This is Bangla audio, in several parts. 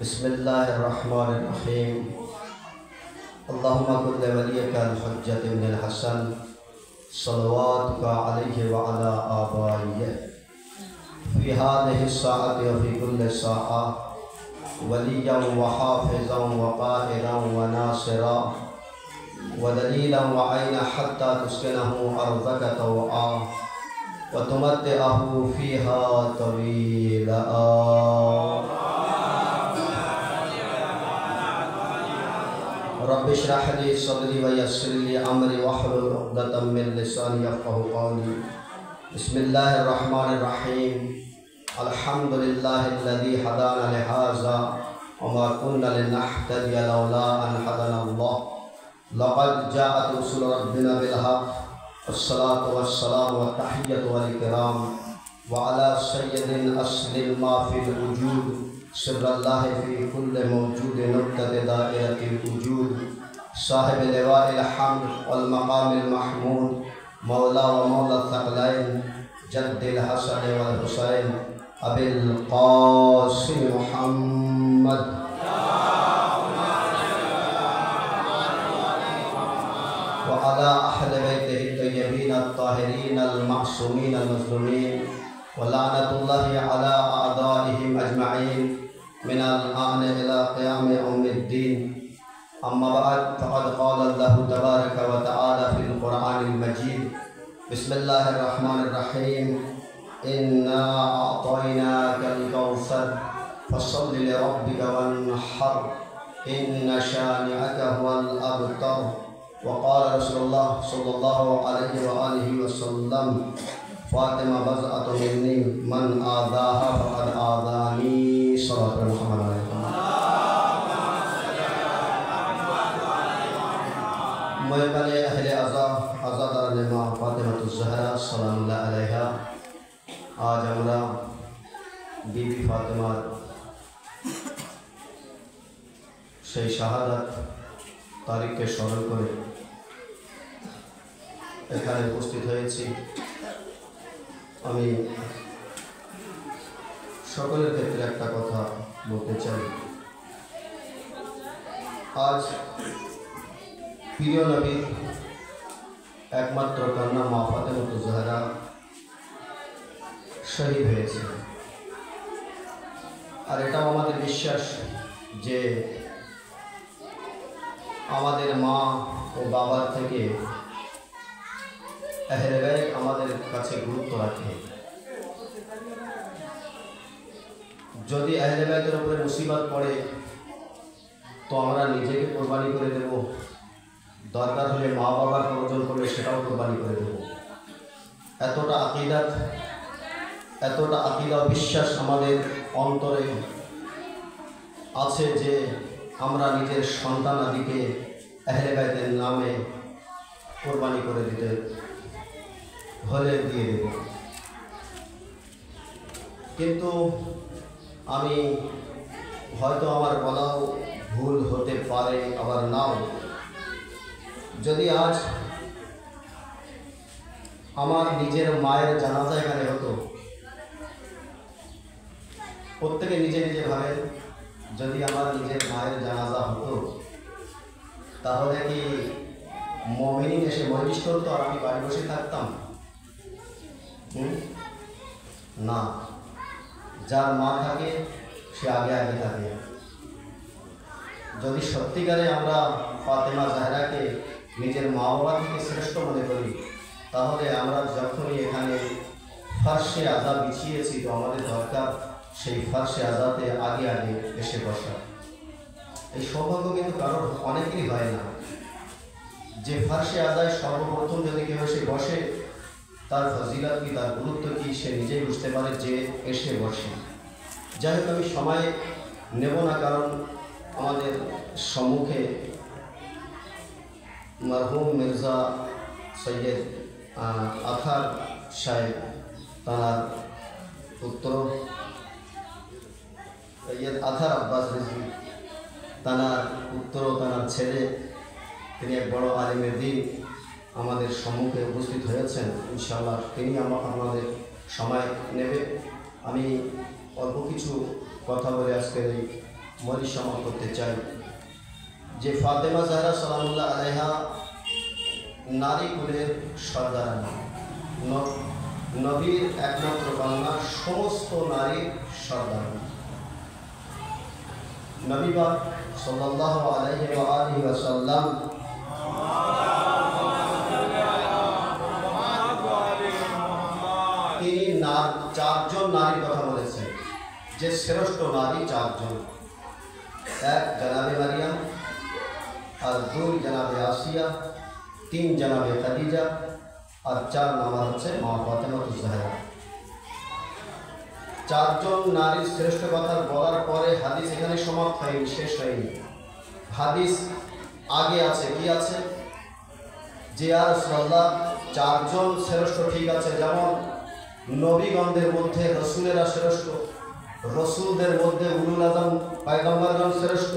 बिस्मिल्लाहिर्रहमानिर्रहीम। अल्लाहुम्मा कुल्ल वलियका अल-हुज्जत इब्न अल-हसन सल्लवातुका अलैहि व अला आबाइहि फ़ी हाज़िहि स्साअति व फ़ी कुल्लि स्साअ वलिय्यन व हाफ़िज़न व क़ाइदन व नासिरन व दलीलन व ऐना हत्ता तुस्किनहु अर्ज़क तवआ व तुमत्तिअहु फ़ीहा तवीला। रब्बि इश्रह ली सदरी व यस्सिर ली अमरी वहलुल उक़दतम मिन लिसानी यफ़क़हू क़ौली। बिस्मिल्लाहिर्रहमानिर्रहीम। अल्हम्दुलिल्लाहिल्लज़ी हदाना लिहाज़ा व मा कुन्ना लिनहतदिया लौला अन हदानल्लाह। लक़द जाअत रुसुलु रब्बिना बिल हक़्क़ वस्सलातु वस्सलामु वत्तहिय्यतु वल इकराम व अला सय्यदिल अस्लिल मा फ़िल वजूद सिर्रल्लाहि फ़ी कुल्लि मौजूदिन नुक़्तति दाइरतिल वजूद साहिब लिवाइल हम्द वल मक़ामिल महमूद मौला व मौला थक़लैन जद्दिल हसन वल हुसैन अबिल क़ासिम मुहम्मद व अला अहलि बैतिहि तय्यबीन अत्ताहिरीन अल मअसूमीन अल मज़लूमीन व लानतुल्लाहि अला अअदाइहिम अजमईन मिनल आन इला क़ियाम यौमिद्दीन। अम्मा बअद फ़क़द क़ाल अल्लाहु तबारक व तआला फ़िल क़ुरआनिल मजीद। बिस्मिल्लाहिर्रहमानिर्रहीम। इन्ना अअतैनाकल कौसर फसल्लि लिरब्बिका वन्हर इन्न शानिअका हुवल अबतर। व क़ाल रसूलुल्लाह सल्लल्लाहु अलैहि व आलिहि वसल्लम फ़ातिमा बज़अतु मिन्नी मन आज़ाहा फ़क़द आज़ानी। सल्लल्लाहु अलैहि वसल्लम। मोहब्बत अहले आज़ादार नेमा फ़ातिमातुज़ ज़हरा सलामुल्लाह अलैहा। आज আমরা बीबी फातिमाর সেই শাহাদাত তারিখকে স্মরণ করে এখানে উপস্থিত হয়েছি। আমি সকলের ক্ষেত্রে একটা কথা বলতে চাই। আজ প্রিয় নবীর একমাত্র কন্যা মা ফাতেমাতুজ জাহরা শহীদ হয়েছে। আর এটাও আমাদের বিশ্বাস যে আমাদের মা ও বাবার থেকে আহলে বাইত আমাদের কাছে গুরুত্ব রাখে। যদি আহলে বাইতের উপরে মুসিবত পড়ে তো আমরা নিজেকে কোরবানি করে দেব, দরকার হলে মা বাবার প্রয়োজন পড়লে সেটাও কোরবানি করে দেব। এতটা আকিদা বিশ্বাস আমাদের অন্তরে আছে যে আমরা নিজের সন্তানাদিকে আহলে বাইতের নামে কোরবানি করে দিতে হলে দিয়ে দেব। কিন্তু আমি হয়তো আমার বলাও ভুল হতে পারে, আবার নাও। যদি আজ আমার নিজের মায়ের জানাজা এখানে হতো, প্রত্যেকে নিজে নিজে ভাবেন, যদি আমার নিজের মায়ের জানাজা হতো তাহলে কি মুমিনিন এসে মজলিস করতো আর আমি বাড়ি বসে থাকতাম? না, যার মা থাকে সে আগে আগে থাকে। যদি সত্যিকারে আমরা ফাতেমা জাহরাকে নিজের মা বাবা থেকে শ্রেষ্ঠ মনে করি তাহলে আমরা যখনই এখানে ফার্শে আজা বিছিয়েছি তো আমাদের দরকার সেই ফার্শে আজাতে আগে আগে এসে বসা। এই সৌভাগ্য কিন্তু কারোর অনেকেরই হয় না যে ফার্শে আজায় সর্বপ্রথম যদি কেউ এসে বসে তার ফজিলত কি, তার গুরুত্ব কি সে নিজেই বুঝতে পারে যে এসে বসে। যাই হোক, আমি সময় নেব না, কারণ আমাদের সম্মুখে মরহুম মির্জা সৈয়দ আথার সাহেব, তাঁর পুত্র সৈয়দ আথার আব্বাস রিজভী, তাঁর পুত্র, তাঁর ছেলে, তিনি এক বড় আলিমের দিন আমাদের সম্মুখে উপস্থিত হয়েছেন। ইনশাআল্লাহ তিনি আমাদের সময় নেবে। আমি অল্প কিছু কথা বলে আজকের এই মরি সমাল করতে চাই যে ফাতেমা জাহরা সালামুল্লাহ আলাইহা নারী কুলের সর্দারানী, নবীর একমাত্র কন্যা, সমস্ত নারীর সর্দারানী। নবী পাক সাল্লাল্লাহু আলাইহি ওয়া আলিহি ওয়াসাল্লাম তিনি চারজন নারীর কথা বলেছেন যে শ্রেষ্ঠ নারী চারজন। এক জনাবে মারিয়াম, আর দুই জনাবে আসিয়া, তিন জনাবে খাদিজা, আর চার নাম্বার হচ্ছে মা ফাতেমা জাহরা। চারজন নারীর শ্রেষ্ঠ কথা বলার পরে হাদিস এখানে সমাপ্ত হয়নি, শেষ হয়নি। হাদিস আগে আছে, কি আছে? যে ইয়া রাসূলুল্লাহ চারজন শ্রেষ্ঠ ঠিক আছে, যেমন নবীগণদের মধ্যে রসুলেরা শ্রেষ্ঠ, রসুলদের মধ্যে উলুল আজম পয়গম্বরগণ শ্রেষ্ঠ,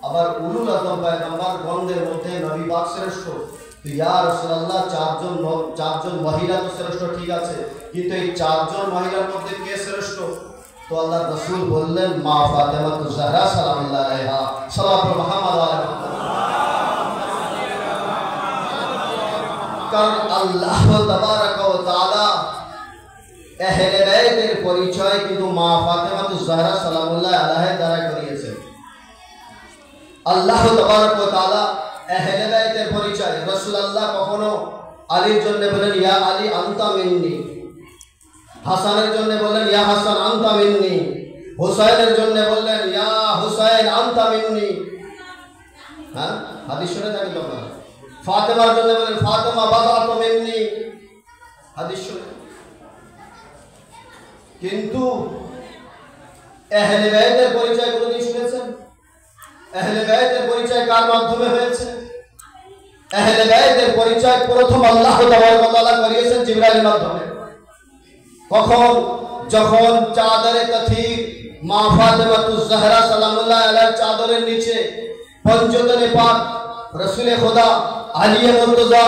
আবার উলুল আজম পয়গম্বরগণদের মধ্যে নবী পাক শ্রেষ্ঠ। তো ইয়া রাসূলুল্লাহ চারজন মহিলা তো শ্রেষ্ঠ ঠিক আছে, কিন্তু এই চারজন মহিলার মধ্যে কে শ্রেষ্ঠ? তো আল্লাহর রাসূল বললেন মা ফাতেমা জাহরা সালামুল্লাহ আলাইহা, সাল্লাল্লাহু মুহাম্মদ ওয়া আলা কারণ আল্লাহ তাবারাক ওয়া তাআলা আহলে বাইতের পরিচয় কিন্তু মা ফাতেমা জাহরা সালামুল্লাহ আলাইহা দ্বারা করিয়েছেন। আল্লাহ তাবারাক ওয়া তাআলা আহলে বাইতের পরিচয় রাসূলুল্লাহ কখনো আলীর জন্য বলেন ইয়া আলী আনতা মিন্নি, হাসানের জন্য বললেন ইয়া হাসান আনতা মিন্নি, হুসাইনের জন্য বললেন ইয়া হুসাইন আনতা মিন্নি। হ্যাঁ, হাদিস শুনে থাকেন তো আপনারা। ফাতেমার জন্য বললেন ফাতেমা বাযাতু মিন্নি, হাদিস শুনে। কিন্তু আহলে বাইতের পরিচয় কোনদিন শুনেছেন? আহলে বাইতের পরিচয় কার মাধ্যমে হয়েছে? আহলে বাইতের পরিচয় প্রথম আল্লাহ তাবারক ওয়া তাআলা করিয়েছেন জিবরাইলের মাধ্যমে। কখন? যখন চাদরে কাথির মা ফাতেমা জাহরা সালামুল্লাহ আলাইহা চাদরের নিচে পঞ্চতনে পাক রাসূলে খোদা আলী মুর্তজা,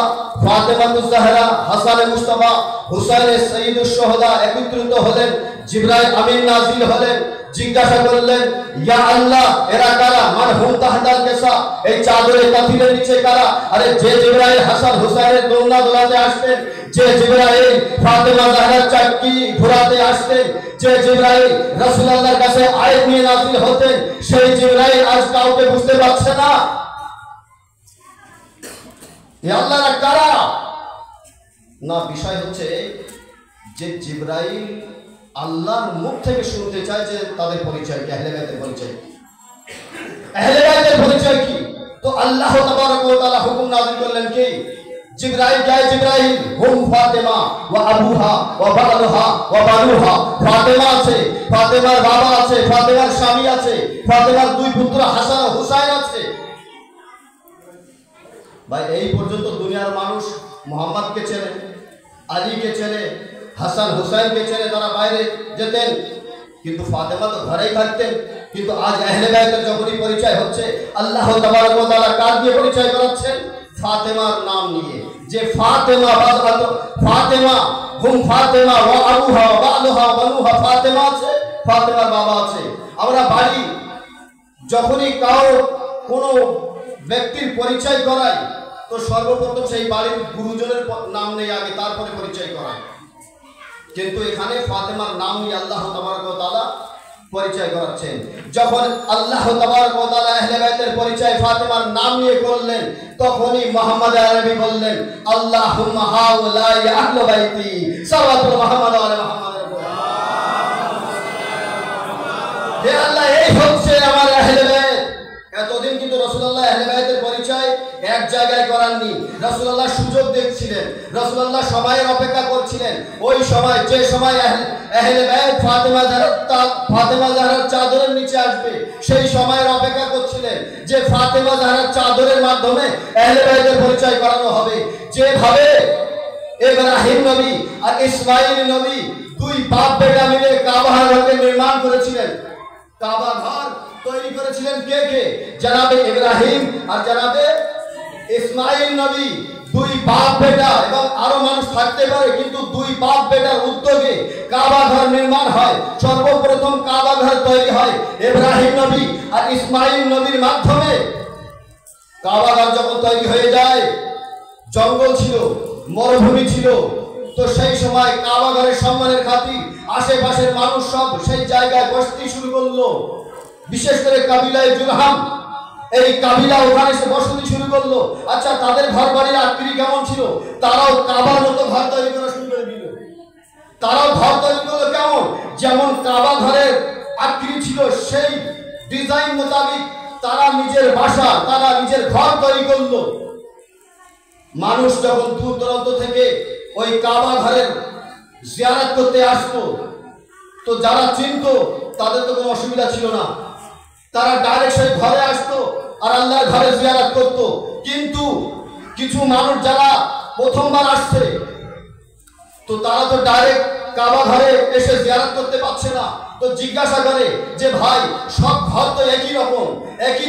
ফাতেমা জাহরা, হাসান মুস্তাফা, হুসাইন সাইয়্যিদুশ শুহাদা একত্রিত হলেন। জিবরাইল আমিন নাজিল হলেন, জিজ্ঞাসা করলেন ইয়া আল্লাহ এরা কারা? মান হুম তাহতাল কেসা, এই চাদরে কাথিরের নিচে কারা? আরে যে জিবরাইল হাসান হুসাইনের দোলনা দোলাতে আসতেন, যে জিবরাইল ফাতেমা জাহরার চাকরি ঘোরাতে আসতেন, যে জিবরাইল রাসূলুল্লাহর কাছে আয়াত নিয়ে নাযিল হতেন, সেই জিবরাইল আজ কাউকে বুঝতে পারছে না। এ আল্লাহরা কারা? না, বিষয় হচ্ছে যে জিবরাইল আল্লাহর মুখ থেকে শুনতে চায় যে তাদের পরিচয় কি, আহলে বাইতের পরিচয় কি, আহলে বাইতের পরিচয় কি। তো আল্লাহ তাবারক ওয়া তাআলা হুকুম নাযিল করলেন কি? জিবরাইল যায়, জিবরাইল হুম ফাতেমা ওয়া আবুহা ওয়া বালুহা ওয়া বানুহা। ফাতেমা আছে, ফাতেমার বাবা আছে, ফাতেমার স্বামী আছে, ফাতেমার দুই পুত্র হাসান ও হুসাইন আছে। ভাই এই পর্যন্ত দুনিয়ার মানুষ মুহাম্মদকে চেনে, আলীকে চেনে, হাসান হুসাইনকে চেনে, তারা বাইরে যেতেন, কিন্তু ফাতেমা তো ঘরেই থাকতেন। কিন্তু আজ আহলে বাইতের যখনই পরিচয় হচ্ছে, আল্লাহ তাবারক ওয়া তাআলা কার দিয়ে পরিচয় করাচ্ছেন? ফাতেমার নাম নিয়ে। যে ফাতেমা বাযাত ফাতেমা হুম ফাতেমা ওয়া আবুহা ওয়া বালুহা ওয়া বানুহা, ফাতেমা আছে, ফাতেমার বাবা আছে। আমরা বাড়ি যখনই কোনো ব্যক্তির পরিচয় করাই, তো সর্বপ্রথম সেই বাড়ির গুরুজনের নাম নেই আগে, তারপরে পরিচয় করায়। কিন্তু এখানে ফাতেমার নাম নিয়ে আল্লাহ তাবারক ওয়া তাআলা পরিচয় করাচ্ছেন। যখন আল্লাহ তাবারক ওয়া তাআলা আহলে বাইতের পরিচয় ফাতেমার নাম নিয়ে করলেন, তখনই মুহাম্মদ আরবি বললেন আল্লাহুম্মা হাউলাই আহলে বাইতি সাল্লাল্লাহু মুহাম্মদ ওয়া আলা মুহাম্মাদের। হে আল্লাহ, এই হচ্ছে আমার আহলে বাইত। এতদিন কিন্তু রাসূলুল্লাহ আহলে বাইতের পরিচয় এক জায়গায় করাননি। রাসূলুল্লাহ সুযোগ দেখছিলেন, রাসূলুল্লাহ সময়ের অপেক্ষা করছিলেন। ওই সময়, যে সময় আহলে বাইত ফাতেমা জাহরার চাদরের নিচে আসবে, সেই সময়ের অপেক্ষা করছিলেন যে ফাতেমা জাহরার চাদরের মাধ্যমে আহলে বাইতের পরিচয় করানো হবে। যেভাবে ইব্রাহিম নবী আর ইসমাঈল নবী দুই বাপ বেটা মিলে কাবা ঘরকে নির্মাণ করেছিলেন। কাবা ঘর তৈরি করেছিলেন কে কে? জনাবে ইব্রাহিম আর জনাবে ইসমাঈল নবী। দুই বাপ বেটা এবং আরো মানুষ থাকতে পারে, কিন্তু দুই বাপ বেটার উদ্যোগে কাবা ঘর নির্মাণ হয়। সর্বপ্রথম কাবা ঘর তৈরি হয় ইব্রাহিম নবী আর ইসমাইল নবীর মাধ্যমে। কাবা ঘর যখন তৈরি হয়ে যায়, জঙ্গল ছিল, মরুভূমি ছিল, তো সেই সময় কাবা ঘরের সম্মানের খাতির আশেপাশের মানুষ সব সেই জায়গায় বসতি শুরু করলো। বিশেষ করে কাবিলায় জুরহাম, এই কাবিলা ওখানে এসে বসতি শুরু করলো। আচ্ছা, তাদের ঘর বাড়ির আকৃতি কেমন ছিল? তারাও কাবার মতো ঘর তৈরি করা শুরু করে দিল। তারাও ঘর তৈরি করলো কেমন? যেমন কাবা ঘরের আকৃতি ছিল সেই ডিজাইন মোতাবেক তারা নিজের বাসা, তারা নিজের ঘর তৈরি করলো। মানুষ যখন দূর দূরান্ত থেকে ওই কাবা ঘরের জিয়ারত করতে আসতো, তো যারা চিনত তাদের তো কোনো অসুবিধা ছিল না, তারা ডাইরেক্ট সেই ঘরে আসতো আর আল্লাহর ঘরে জিয়ারত করতো। কিন্তু কিছু মানুষ যারা প্রথমবার আসছে, তো তারা তো ডাইরেক্ট কাবা ঘরে এসে জিয়ারত করতে পারছে না, তো জিজ্ঞাসা করে যে ভাই, সব ঘর তো একই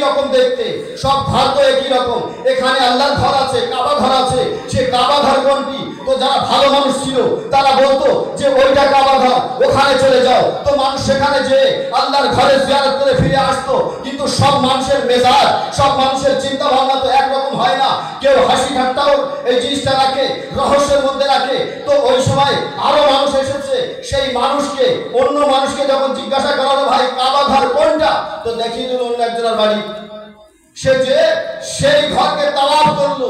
রকম দেখতে, সব ঘর তো একই রকম, এখানে আল্লাহর ঘর আছে, কাবা ঘর আছে, সে কাবা ঘর কোনটি? তো যারা ভালো মানুষ ছিল তারা বলতো যে ওইটা কাবা ঘর, ওখানে চলে যাও। তো মানুষ সেখানে যেয়ে আল্লাহর ঘরে জিয়ারত করে ফিরে আসতো। কিন্তু সব মানুষের মেজাজ, সব মানুষের চিন্তা ভাবনা তো একরকম হয় না। কেউ হাসি ঠাট্টাও এই জিনিসটা রাখে, রহস্যের মধ্যে রাখে। তো ওই সময় আরো মানুষ এসেছে, সেই মানুষকে, অন্য মানুষকে যখন জিজ্ঞাসা করা হলো ভাই কাবা ঘর কোনটা, তো দেখিয়ে দিল অন্য একজনের বাড়ি। সে যে সেই ঘরকে তাওয়াফ করলো,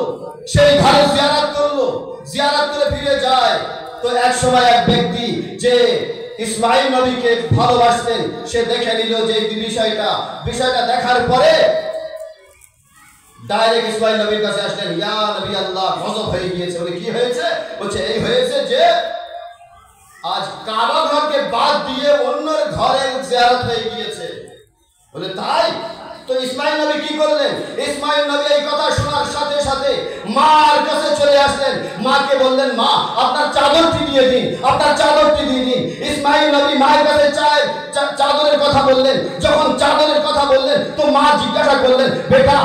সেই ঘরে জিয়ারত করলো, জিয়ারত করে ফিরে যায়। তো এক সময় এক ব্যক্তি যে ইসমাইল নবীকে ভালোবাসতেন, সে দেখে নিল যে এই বিষয়টা দেখার পরে ডাইরেক্ট ইসমাইল নবীর কাছে আসলেন। ইয়া নবী আল্লাহ, গজব হয়ে গিয়েছে। বলে কি হয়েছে? বলছে এই হয়েছে যে আজ কাবা ঘরকে বাদ দিয়ে অন্যের ঘরের জিয়ারত হয়ে গিয়েছে। বলে তাই? তো ইসমাইল নবী কি করলেন? ইসমাইল নবী এই কথা শোনার সাথে সাথে মার কাছে চলে আসলেন। মাকে বললেন, মা আপনার চাদরটি দিয়ে দিন, আপনার চাদরটি দিয়ে দিন। ইসমাইল নবী মায়ের কাছে চাদরের কথা বললেন। যখন চাদরের কথা বললেন, তো মা জিজ্ঞাসা করলেন, বেটা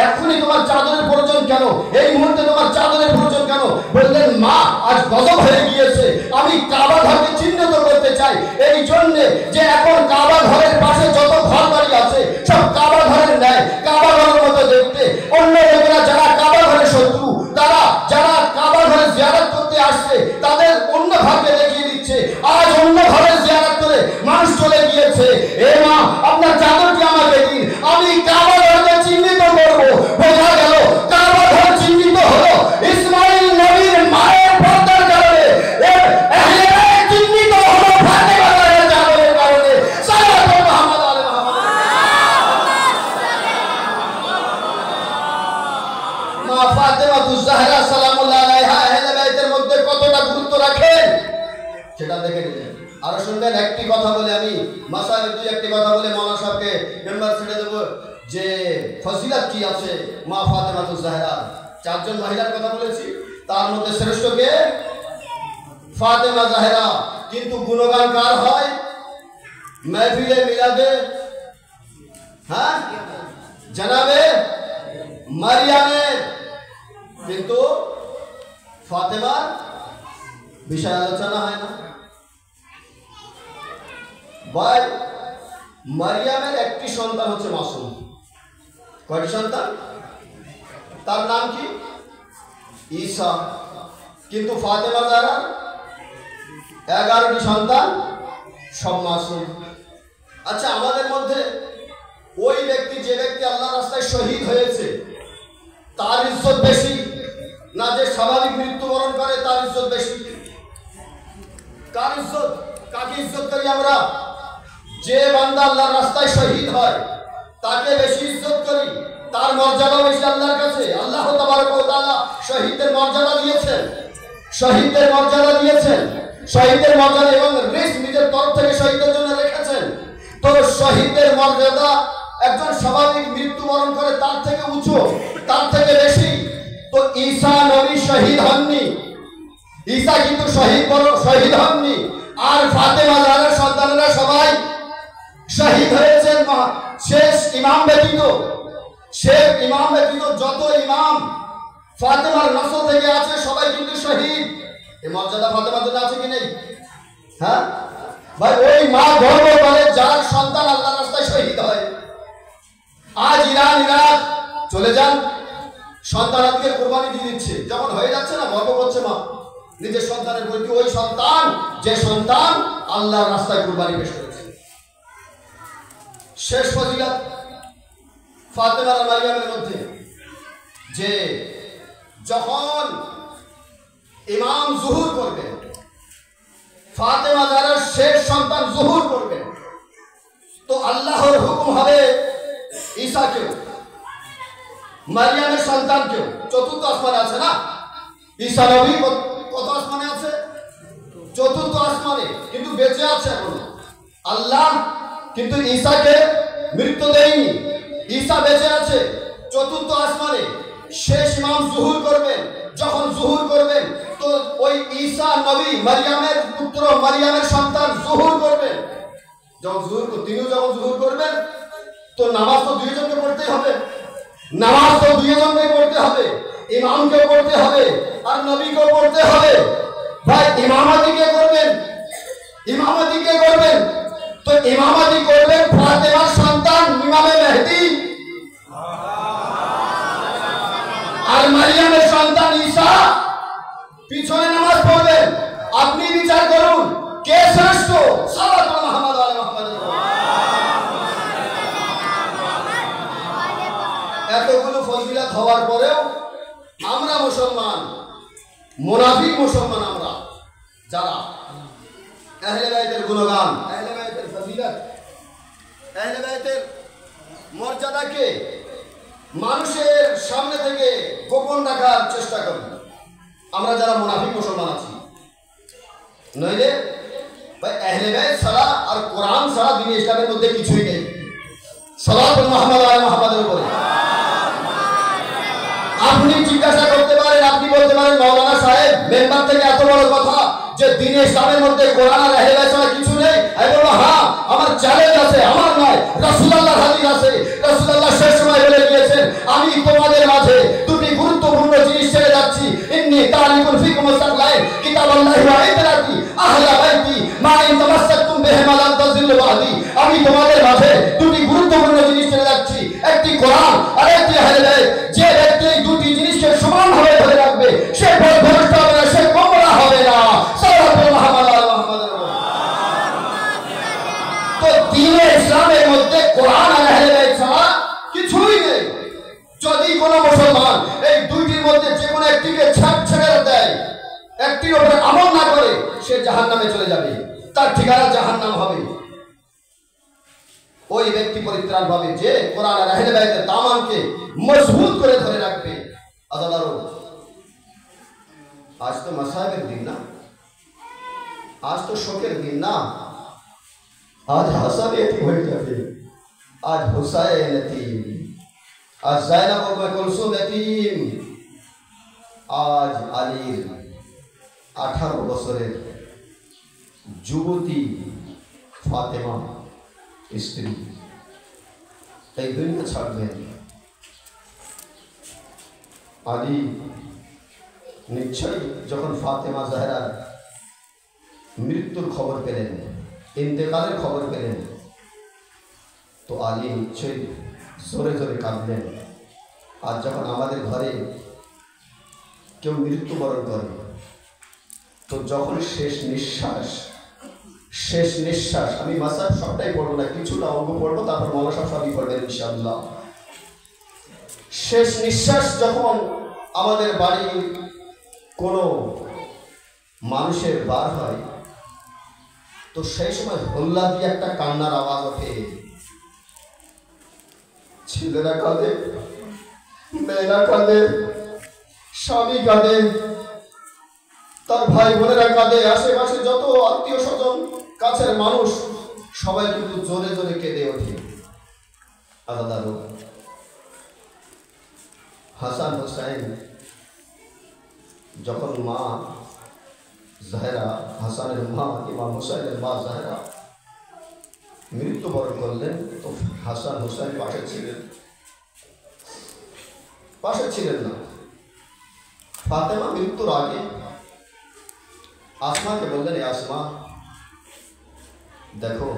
এখনই তোমার চাদরের প্রয়োজন কেন? এই মুহূর্তে তোমার চাদরের প্রয়োজন কেন? বললেন, মা আজ গজব হয়ে গিয়েছে, আমি কাবা ঘরকে চিহ্নিত করতে চাই, এই জন্যে যে এখন কাবা ঘরের পাশে যত ঘর বাড়ি আছে সব কাবা ঘরের ন্যায়, কাবা ঘরের মতো দেখতে। অন্য লোকেরা যারা কাবা ঘরের শত্রু, তারা যারা কাবা ঘরে জিয়ারত করতে আসছে, তাদের অন্য ঘরকে দেখিয়ে দিচ্ছে। আজ অন্য ঘরে জিয়ারত করে মানুষ চলে গিয়েছে। এ মা, আপনার চাদরটি আমাকে দিন, আমি কাবা ঘরকে চিহ্নিত করব। বোঝা গেল কাবা ঘর চিহ্নিত হলো ইসমাইল নবীর মায়ের পর্দার কারণে, চিহ্নিত হলো ফাতেমা রাদিয়াল্লাহু চাদরের কারণে। সাল্লাল্লাহু মুহাম্মদ আলাইহি মা ফাতেমাতুজ জাহরা সালামুল্লাহ আলাইহা আহলে বাইতের মধ্যে কতটা গুরুত্ব রাখেন সেটা দেখে নিলেন। আর শুনবেন, একটি কথা বলে আমি মাসালের দুই একটি কথা বলে মাওলানা সাহেবকে মেম্বার ছেড়ে দেব, যে ফজিলত কি আছে মা ফাতেমাতুজ জাহরা। চারজন মহিলার কথা বলেছি, তার মধ্যে শ্রেষ্ঠ কে? ফাতেমা জাহরা। কিন্তু গুণগান কার হয়? महफिले मिलादे हाँ जनाबे মারিয়ামের, কিন্তু ফাতেমার বিষয় আলোচনা হয় না। ভাই, মারিয়ামের একটি সন্তান হচ্ছে মাসুম। কয়টি সন্তান? তার নাম কি? ঈসা। কিন্তু ফাতেমা যারা 11টি সন্তান, সব মাসুম। আচ্ছা, আমাদের মধ্যে ওই ব্যক্তি, যে ব্যক্তি আল্লাহর রাস্তায় শহীদ হয়েছে, তার ইজ্জত বেশি না যে স্বাভাবিক মৃত্যুবরণ করে তার ইজ্জত বেশি? কার ইজ্জত, কাকে ইজ্জত করি আমরা? যে বান্দা আল্লাহর রাস্তায় শহীদ হয় তাকে বেশি ইজ্জত করি, তার মর্যাদা বেশি আল্লাহর কাছে। আল্লাহ তাবারক ওয়া তাআলা শহীদদের মর্যাদা দিয়েছেন, শহীদদের মর্যাদা দিয়েছেন, শহীদের মর্যাদা এবং রিস্ক নিজের তরফ থেকে শহীদের জন্য রেখেছেন। তো শহীদের মর্যাদা একজন স্বাভাবিক মৃত্যুবরণ করে তার থেকে উঁচু, তার থেকে বেশি। তো ঈসা নবী শহীদ হননি, ঈসা কিন্তু শহীদ হননি। আর ফাতেমা জাহরার সন্তানেরা সবাই শহীদ হয়েছেন শেষ ইমাম ব্যতীত। শেষ ইমাম ব্যতীত যত ইমাম ফাতেমার নসল থেকে আছে, সবাই কিন্তু শহীদ। এই মর্যাদা ফাতেমার জন্য আছে কি নেই? হ্যাঁ ভাই, ওই মা গর্ব করে যার সন্তান আল্লাহর রাস্তায় শহীদ হয়। আজ ইরান, ইরাক চলে যান, সন্তান আজকে কোরবানি দিয়ে দিচ্ছে, যখন হয়ে যাচ্ছে না গর্ব করছে মা নিজের সন্তানের প্রতি। ওই সন্তান, যে সন্তান আল্লাহর রাস্তায় কোরবানি পেশ করেছে। শেষ ফজিলত ফাতেমা আর মারিয়ামের মধ্যে, যে যখন ইমাম জুহুর করবেন, ফাতেমা যারা শেষ সন্তান জুহুর করবেন, তো আল্লাহর হুকুম হবে ঈসাকেও, মারিয়ামের সন্তানকেও। চতুর্থ আসমানে আছে না ঈসা নবী, কত আসমানে আছে? চতুর্থ আসমানে, কিন্তু বেঁচে আছে এখনো। আল্লাহ কিন্তু ঈসাকে মৃত্যু দেয়নি, ঈসা বেঁচে আছে চতুর্থ আসমানে। শেষ ইমাম জুহুর করবেন, যখন জুহুর করবেন তো ওই ঈসা নবী মারিয়ামের পুত্র, মারিয়ামের সন্তান জুহুর করবেন। যখন তিনিও যখন জুহুর করবেন, তো নামাজ তো দুইজনকে পড়তেই হবে, নামাজ তো দুইজনকে পড়তে হবে, ইমামকেও পড়তে হবে আর নবীকেও পড়তে হবে। ভাই ইমামাতি কে করবেন? ইমামাতি কে করবেন? তো ইমামাতি করবেন ফাতেমার সন্তান ইমামে মেহদি আর মারিয়ামের সন্তান ঈসা। পিছনে নামাজ পড়বেন। আপনি বিচার করুন কে শ্রেষ্ঠ। সাল্লাল্লাহু আলাইহি ওয়াসাল্লাম। এতগুলো ফজিলত হওয়ার পরেও আমরা মুসলমান, মুনাফিক মুসলমান, আমরা যারা আহলে বাইতের গুণগান, আহলে বাইতের ফজিলত, আহলে বাইতের মর্যাদাকে মানুষের সামনে থেকে গোপন রাখার চেষ্টা করি, আমরা যারা মুনাফিক মুসলমান আছি। নইলে ভাই আহলে বাইত ছাড়া আর কোরআন ছাড়া দ্বীন ইসলামের মধ্যে কিছুই নেই। সাল্লাল্লাহু আলাইহি মুহাম্মাদের উপরে আপনি জিজ্ঞাসা করতে পারেন, আপনি বলতে পারেন মাওলানা সাহেব মেম্বার থেকে এত বড় কথা যে দ্বীন ইসলামের মধ্যে কোরআন আর আহলে বাইত ছাড়া কিছু নেই। আমি বলবো হ্যাঁ, আমার চ্যালেঞ্জ আছে, আমার নয়, রাসূলুল্লাহর হাদিস আছে। রাসূলুল্লাহ শেষ সময় বলে গিয়েছেন, আমি তোমাদের মাঝে দুটি গুরুত্বপূর্ণ জিনিস ছেড়ে যাচ্ছি। ইন্নী তারিকুন ফিকুম মুস্তাকলাইন কিতাবাল্লাহি ওয়া ইতরাতি আহলা বাইতি মা ইন তামাসসাকতুম বিহিমা লান তাযিল্লু বাদি। আমি তোমাদের মাঝে দুটি গুরুত্বপূর্ণ জিনিস ছেড়ে যাচ্ছি, একটি কোরআন আর একটি আহলে বাইত। যে ব্যক্তি এই দুটি জিনিসকে সমানভাবে ধরে রাখবে সে পথভ্রষ্ট হবে না, সে গোমরাহ হবে না। সাল্লাল্লাহু আলাইহি মুহাম্মাদের। তো দ্বীন ইসলামের মধ্যে কোরআন আর আহলে বাইত ছাড়া কিছুই নেই। যদি কোনো মুসলমান এই দুইটির মধ্যে যে কোনো একটিকে ছেড়ে দেয়, একটির উপরে আমল না করে, সে জাহান্নামে চলে যাবে, তার ঠিকানা জাহান্নাম হবে। ওই ব্যক্তি পরিত্রাণ পাবে যে কোরআন আর আহলে বাইতের দামানকে মজবুত করে ধরে রাখবে। আদালারও আজ তো মাসায়েবের দিন না, আজ তো শোকের দিন না, আজ হাসান এতিম হয়ে যাবে, আজ হুসাইন এতিম, আজ যায়নাব ও কুলসুম এতিম, আজ আলীর 18 বছরের যুবতী ফাতেমা স্ত্রী এই দুনিয়া ছাড়বেন। আলী নিশ্চয়ই যখন ফাতেমা জাহরার মৃত্যুর খবর পেলেন, ইন্তেকালের খবর পেলেন, তো আলী নিশ্চয়ই জোরে জোরে কাঁদলেন। আর যখন আমাদের ঘরে কেউ মৃত্যুবরণ করে, তো যখন শেষ নিঃশ্বাস, আমি মাসাব সবটাই পড়বো না, কিছুটা অঙ্গ পড়বো, তারপর মৌলানা সাহেব সবই পড়বেন ইনশাআল্লাহ। শেষ নিঃশ্বাস যখন আমাদের বাড়ির কোনো মানুষের বার হয়, তো সেই সময় হল্লা দিয়ে একটা কান্নার আওয়াজ ওঠে। ছেলেরা কাঁদে, মেয়েরা কাঁদে, স্বামী কাঁদে, তার ভাই বোনেরা কাঁদে, আশেপাশে যত আত্মীয় স্বজন কাছের মানুষ সবাই কিন্তু জোরে জোরে কেঁদে ওঠে। আলাদা হাসান হোসাইন যখন মা জাহেরা, হাসানের মা ইমাম হুসাইনের মা জাহেরা মৃত্যুবরণ করলেন, তো হাসান হোসাইন পাশে ছিলেন না। ফাতেমা মৃত্যুর আগে আসমাকে বললেন, আসমা দেখো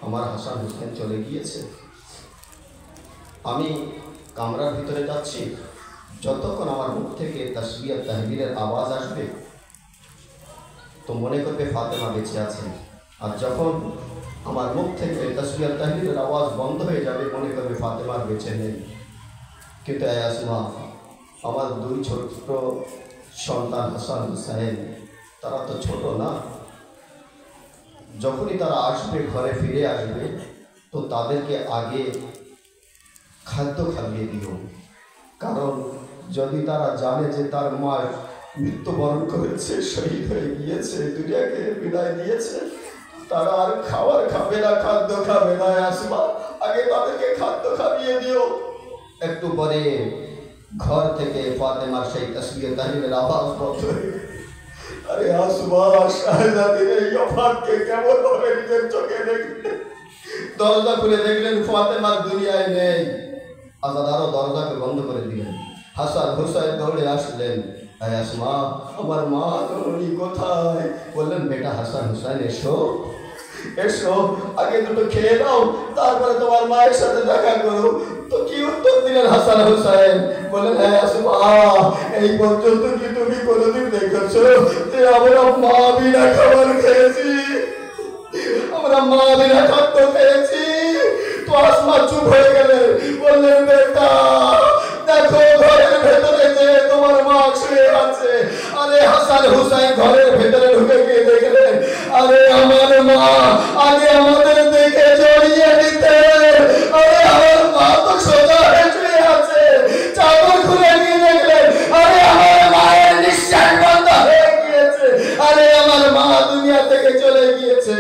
আমার হাসান হুসেন চলে গিয়েছে, আমি কামরার ভিতরে যাচ্ছি, যতক্ষণ আমার মুখ থেকে তাসবিহ তাহলিলের আওয়াজ আসবে তো মনে করবে ফাতেমা বেঁচে আছেন, আর যখন আমার মুখ থেকে তাসবিহ তাহলিলের আওয়াজ বন্ধ হয়ে যাবে মনে করবে ফাতেমা বেঁচে নেই। কিন্তু আসমা, আমার দুই ছোট সন্তান হাসান হুসাইন তারা তো ছোট না, যখনই তারা আসবে ঘরে ফিরে আসবে তো তাদেরকে আগে খাদ্য খাইয়ে দিও, কারণ যদি তারা জানে যে তার মা মৃত্যুবরণ করেছে, শহীদ হয়ে গিয়েছে, দুনিয়াকে বিদায় দিয়েছে, তারা আর খাবার খাবে না, খাদ্য খাবে না। আসমা, আগে তাদেরকে খাদ্য খাইয়ে দিও। একটু পরে ঘর থেকে ফাতেমার সেই তাসবিহ তাহলিলের আওয়াজ বন্ধ হয়ে গেল। আরে আসমা, শাহজাদির এই অফাতকে কেমন ভাবে নিজের চোখে দেখলেন। দরজা খুলে দেখলেন ফাতেমার দুনিয়ায় নেই। আজাদ আরো দরজাকে বন্ধ করে দিলেন। হাসান হুসাইন দৌড়ে আসলেন, আসমা আমার মা উনি কোথায়? বললেন, বেটা হাসান হুসাইন এসো এসো, আগে দুটো খেয়ে নাও, তারপরে তোমার মায়ের সাথে দেখা করো। তো কি উত্তর দিলেন হাসান হুসাইন? বললেন, আসমা এই পর্যন্ত কি তুমি কোনোদিন দেখেছো যে আমরা মা বিনা খাবার খেয়েছি, আমরা মা বিনা খাদ্য খেয়েছি? তো আসমা চুপ হয়ে গেলেন। বললেন, বেটা দেখো ঘরের ভেতরে যে তোমার মা শুয়ে আছে। আরে হাসান হুসাইন ঘরের ভেতরে ঢুকে গিয়ে দেখলেন, আরে আমার মা আগে আমাদের দেখে জড়িয়ে নিতে, আরে আমার মা তো সোজা হয়ে শুয়ে আছে। চাদর খুলে নিয়ে দেখলেন, আরে আমার মায়ের নিঃশ্বাস বন্ধ হয়ে গিয়েছে, আরে আমার মা দুনিয়া থেকে চলে গিয়েছে।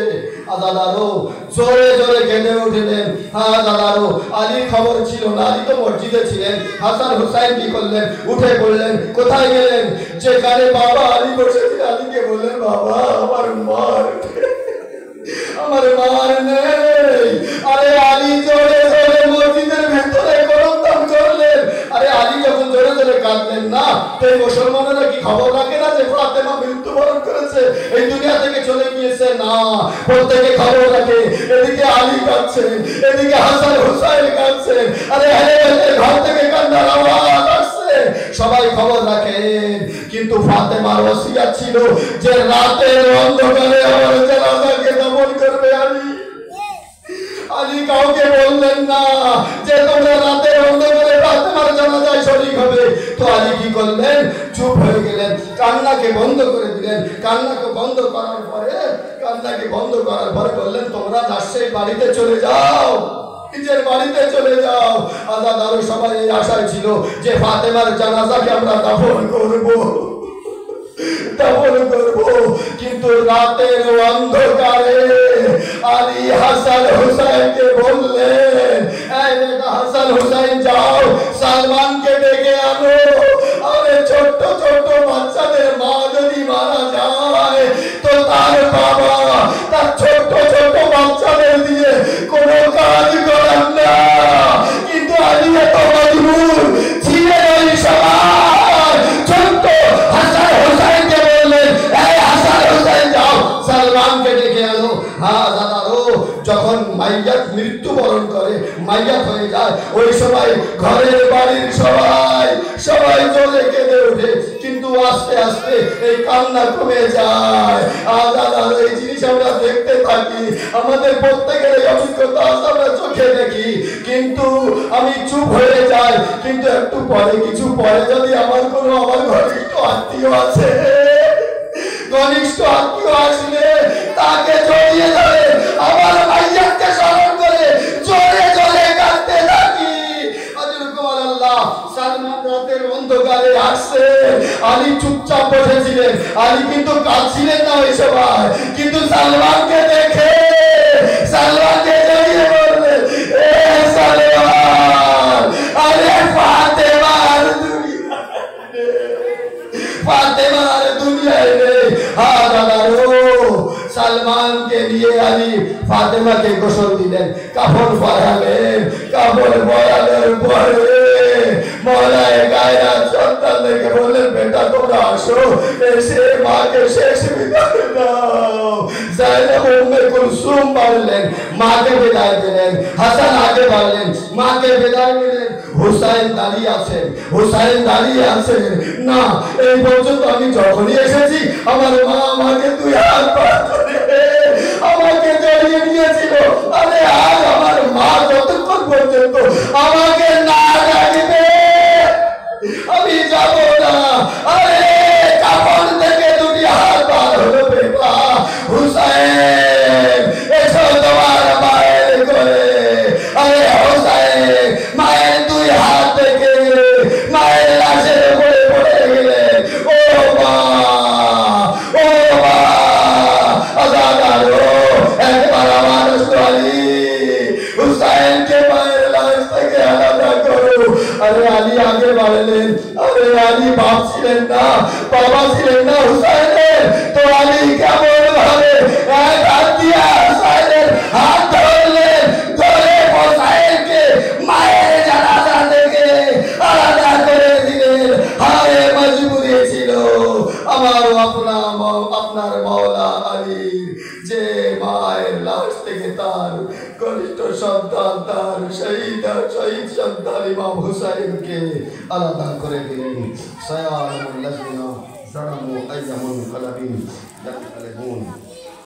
আদালারও জোরে জোরে কেঁদে উঠলেন। হ্যাঁ দাদারও, আলীর খবর ছিল না, আলী তো মসজিদে ছিলেন। হাসান হুসাইন কি করলেন? উঠে পড়লেন। কোথায় গেলেন? যেখানে বাবা আলী বসেছিল আলীকে বললেন, বাবা আমার মার নেই। আরে আলী জোরে জোরে মসজিদের ভেতরে করতাম করলেন। আরে আলী যখন জোরে জোরে কাঁদলেন না, তো এই মুসলমানেরা কি খবর রাখে না যে ফাতেমা মৃত্যুবরণ করেছে, এই দুনিয়া থেকে চলে গিয়েছে? না, প্রত্যেকে খবর রাখে। এদিকে আলী কাঁদছেন, এদিকে হাসান হুসাইন কাঁদছেন। আরে ঘর থেকে কান্নার আওয়াজ আসছে, সবাই খবর রাখেন। কিন্তু ফাতেমার ওসিয়ত ছিল যে রাতের অন্ধকারে আমার জানাজাকে দাফন করবে আলী। আলী কাউকে বললেন না যে তোমরা রাতের অন্ধকারে ফাতেমার জানাজায় শরীক হবে। তো আলী কি করলেন? চুপ হয়ে গেলেন, কান্নাকে বন্ধ করে দিলেন। কান্নাকে বন্ধ করার পরে বললেন, তোমরা যার বাড়িতে চলে যাও, নিজের বাড়িতে চলে যাও। আজাদ আরো সবাই এই আশায় ছিল যে ফাতেমার জানাজাকে আমরা দাফন করব। কিন্তু রাতের অন্ধকারে আলী হাসান হুসাইনকে বললেন, হাসান হুসাইন যাও সালমানকে ডেকে আনো। আরে ছোট্ট ছোট্ট বাচ্চাদের মা যদি মারা যায় তো তার বাবা তার ছোট্ট ছোট্ট বাচ্চাদের দিয়ে কোনো কাজ করেন না। কিন্তু আলী এত মজবুর ছিলেন ওই সময়। ছোট্ট হাসান হুসাইনকে বললেন, হাসান হুসাইন যাও সালমানকে ডেকে আনো। হ্যাঁ দাদারও, যখন মাইয়াত মৃত্যুবরণ করে, মাইয়াত হয়ে যায়, ওই সময় ঘরের বাড়ির সবাই জোরে কেঁদে ওঠে। কিন্তু আস্তে আস্তে এই কান্না কমে যায়। দাদার এই জিনিস আমরা দেখতে থাকি, আমাদের প্রত্যেকের এই অভিজ্ঞতা আমরা চোখে দেখি। কিন্তু আমি চুপ হয়ে যাই। কিন্তু একটু পরে, কিছু পরে যদি আমার ঘনিষ্ঠ আত্মীয় আছে, ঘনিষ্ঠ আত্মীয় আসলে তাকে জড়িয়ে ধরে আমার মাইয়াকে স্মরণ করে জোরে জোরে কাঁদতে থাকি। সালমান রাতের অন্ধকারে আসছে, আলী চুপচাপ বসেছিলেন। আলী কিন্তু কাঁদছিলেন না ওই সময়, কিন্তু সালমানকে দেখে সালমানকে জড়িয়ে বললেন, সালমান, আরে ফাতেমার দুনিয়ায় নেই। সালমানকে নিয়ে আলী ফাতেমাকে গোসল দিলেন, কাফন পরালেন। কাফন পরানোর পরে মওলায়ে কায়নাত সন্তানদেরকে বললেন, বেটা মাকে শেষ বিদায় দাও। যায়নাব উম্মে কুলসুম বললেন, মাকে বিদায় দিলেন। হাসান আগে বললেন, মাকে বিদায় দিলেন। হুসাইন দাঁড়িয়ে আছেন, হুসাইন দাঁড়িয়ে আছেন। না, এই পর্যন্ত আমি যখনই এসেছি আমার মা আমাকে দুই হাত পার করে আমাকে জড়িয়ে নিয়েছিল। আরে আজ আমার মা যতক্ষণ পর্যন্ত আমাকে না ডাকবে আমি যাব না। আরে কাপড় থেকে দুটি হাত বার হলো বেবা। হুসাইন এসো তোমার মায়ের করে। আরে হুসাইন মায়ের দুই হাত থেকে মায়ের লাশের উপরে পড়ে গেলেন। ও মা, ও মা, আজাদারো একবার আমার সোয়ালি হুসাইনকে মায়ের লাশ থেকে আলাদা করো। আরে আলী আগে বাড়লেন। আরে আলী বাপ ছিলেন না, বাবা ছিলেন না হুসাইনের। তো আলী কেমন ভাবে এক হাত দিয়ে হুসাইনের হাত ধরলেন, ধরে হুসাইনকে মায়ের জানাজা থেকে আলাদা করে দিলেন। হায় মজবুরি ছিল আমার আপনার মাওলা আলীর, যে মায়ের লাশ থেকে তার কনিষ্ঠ সন্তান, তার শহীদ সন্তান ইমাম হুসাইনকে আলাদা করে দিলেন। সায়ালামুল লাযিনা যালামু আইয়ামুল কালাবিন ইয়ানকালিবুন।